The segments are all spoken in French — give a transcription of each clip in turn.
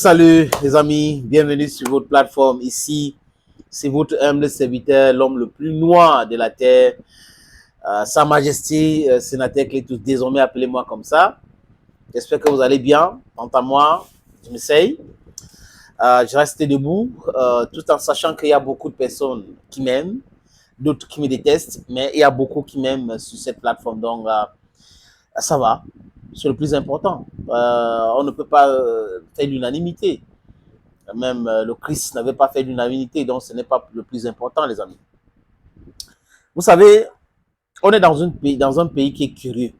Salut les amis, bienvenue sur votre plateforme. Ici, c'est votre humble serviteur, l'homme le plus noir de la terre, Sa Majesté, sénateur Clétus, désormais appelez-moi comme ça. J'espère que vous allez bien. Quant à moi, je m'essaye. Je reste debout, tout en sachant qu'il y a beaucoup de personnes qui m'aiment, d'autres qui me détestent, mais il y a beaucoup qui m'aiment sur cette plateforme. Donc, ça va. C'est le plus important. On ne peut pas faire l'unanimité. Même le Christ n'avait pas fait l'unanimité, donc ce n'est pas le plus important, les amis. Vous savez, on est dans un pays qui est curieux.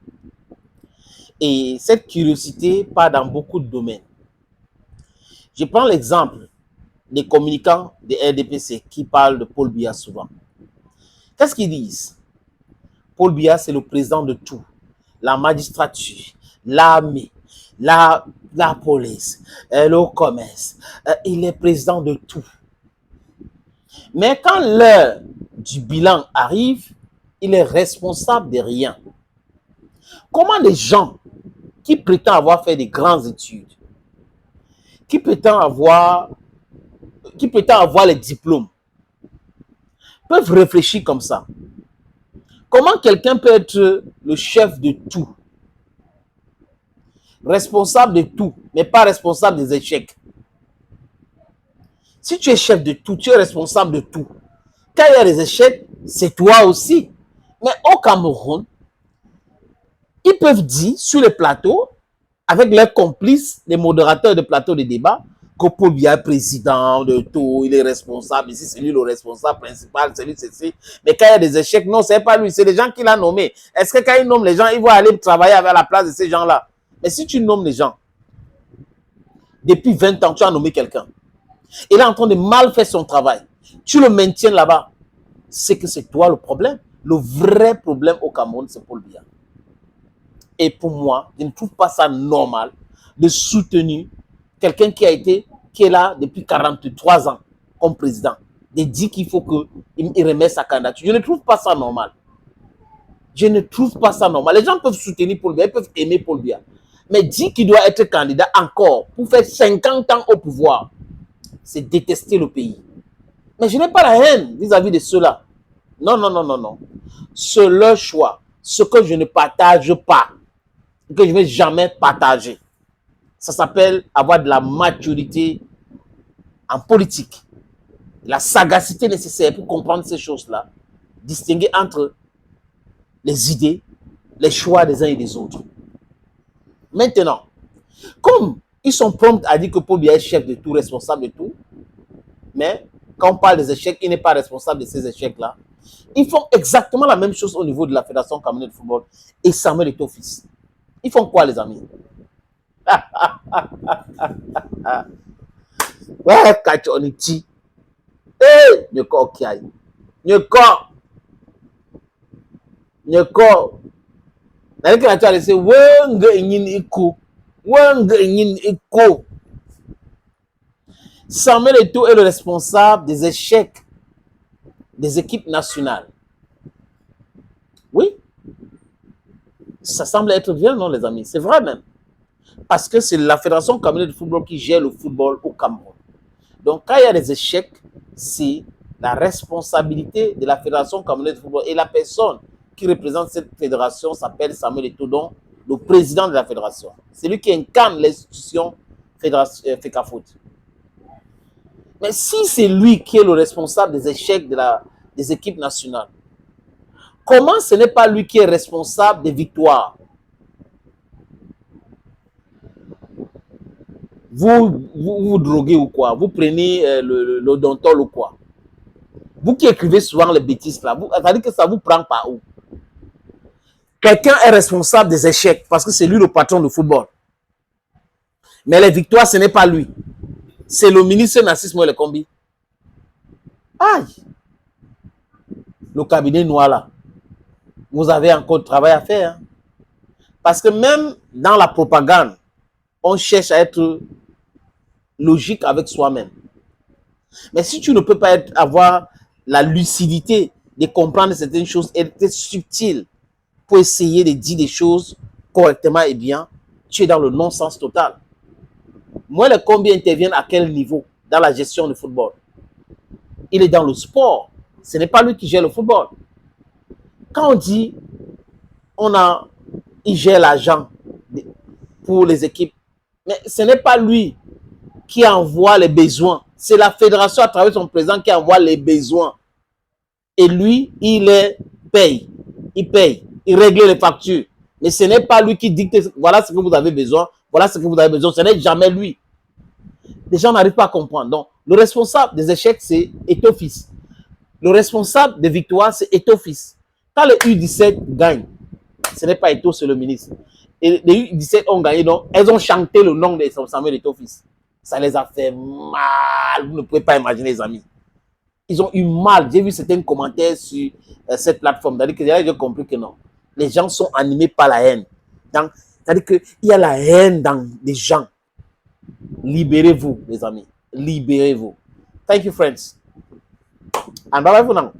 Et cette curiosité part dans beaucoup de domaines. Je prends l'exemple des communicants des RDPC qui parlent de Paul Biya souvent. Qu'est-ce qu'ils disent? Paul Biya, c'est le président de tout. La magistrature, l'armée, la police, le commerce. Il est président de tout. Mais quand l'heure du bilan arrive, il est responsable de rien. Comment des gens qui prétendent avoir fait des grandes études, qui prétendent avoir les diplômes, peuvent réfléchir comme ça? Comment quelqu'un peut être le chef de tout, responsable de tout, mais pas responsable des échecs? Si tu es chef de tout, tu es responsable de tout. Quand il y a des échecs, c'est toi aussi. Mais au Cameroun, ils peuvent dire sur les plateaux, avec leurs complices, les modérateurs de plateaux de débat, que Paul Biya est président de tout, il est responsable, ici c'est lui le responsable principal, c'est lui ceci. Mais quand il y a des échecs, non, c'est pas lui, c'est les gens qui l'ont nommé. Est-ce que quand il nomme les gens, ils vont aller travailler à la place de ces gens-là? Mais si tu nommes les gens, depuis 20 ans, tu as nommé quelqu'un, il est en train de mal faire son travail, tu le maintiens là-bas, c'est que c'est toi le problème. Le vrai problème au Cameroun, c'est Paul Biya. Et pour moi, je ne trouve pas ça normal de soutenir quelqu'un qui est là depuis 43 ans comme président, de dire qu'il faut qu'il remette sa candidature. Je ne trouve pas ça normal. Je ne trouve pas ça normal. Les gens peuvent soutenir Paul Biya, ils peuvent aimer Paul Biya. Mais dire qu'il doit être candidat encore pour faire 50 ans au pouvoir, c'est détester le pays. Mais je n'ai pas la haine vis-à-vis de ceux-là. Non, non, non, non, non. C'est leur choix. Ce que je ne partage pas, que je ne vais jamais partager. Ça s'appelle avoir de la maturité en politique. La sagacité nécessaire pour comprendre ces choses-là. Distinguer entre les idées, les choix des uns et des autres. Maintenant, comme ils sont prompts à dire que Paul Biya est chef de tout, responsable de tout, mais quand on parle des échecs, il n'est pas responsable de ces échecs-là. Ils font exactement la même chose au niveau de la Fédération camerounaise de football et Samuel Eto'o fils. Ils font quoi, les amis? Ouais, Kachoniti. Eh, Nyoko Okiaï. Nyoko. Nani kana tu a laissé Wenge Nyin Iku. Wenge Nyin Iku. Samuel Eto'o est le responsable des échecs des équipes nationales. Oui. Ça semble être bien, non, les amis? C'est vrai même. Parce que c'est la Fédération camerounaise de football qui gère le football au Cameroun. Donc, quand il y a des échecs, c'est la responsabilité de la Fédération camerounaise de football. Et la personne qui représente cette fédération s'appelle Samuel Eto'o, le président de la fédération. C'est lui qui incarne l'institution FECAFOOT. Mais si c'est lui qui est le responsable des échecs des équipes nationales, comment ce n'est pas lui qui est responsable des victoires? Vous droguez ou quoi? Vous prenez l'odontol ou quoi? Vous qui écrivez souvent les bêtises là, ça veut dire que ça vous prend par où? Quelqu'un est responsable des échecs parce que c'est lui le patron de football. Mais les victoires, ce n'est pas lui. C'est le ministre Narcisse Moïse Lekombi. Aïe! Le cabinet noir là. Vous avez encore de travail à faire. Hein? Parce que même dans la propagande, on cherche à être logique avec soi-même. Mais si tu ne peux pas avoir la lucidité de comprendre certaines choses et être subtil pour essayer de dire des choses correctement et bien, tu es dans le non-sens total. Moi, les combien interviennent à quel niveau dans la gestion du football? Il est dans le sport. Ce n'est pas lui qui gère le football. Quand on dit il gère l'argent pour les équipes, mais ce n'est pas lui qui envoie les besoins. C'est la fédération à travers son président qui envoie les besoins. Et lui, paye. Il paye. Il règle les factures. Mais ce n'est pas lui qui dicte, voilà ce que vous avez besoin, voilà ce que vous avez besoin. Ce n'est jamais lui. Les gens n'arrivent pas à comprendre. Donc, le responsable des échecs, c'est Eto'o-Fils. Le responsable des victoires, c'est Eto'o-Fils. Quand les U17 gagnent, ce n'est pas Eto'o, c'est le ministre. Et les U17 ont gagné, donc elles ont chanté le nom de Samuel Eto'o-Fils. Ça les a fait mal. Vous ne pouvez pas imaginer, les amis. Ils ont eu mal. J'ai vu certains commentaires sur cette plateforme. C'est-à-dire que j'ai compris que non. Les gens sont animés par la haine. C'est-à-dire qu'il y a la haine dans les gens. Libérez-vous, les amis. Libérez-vous. Thank you, friends. And bye-bye for now.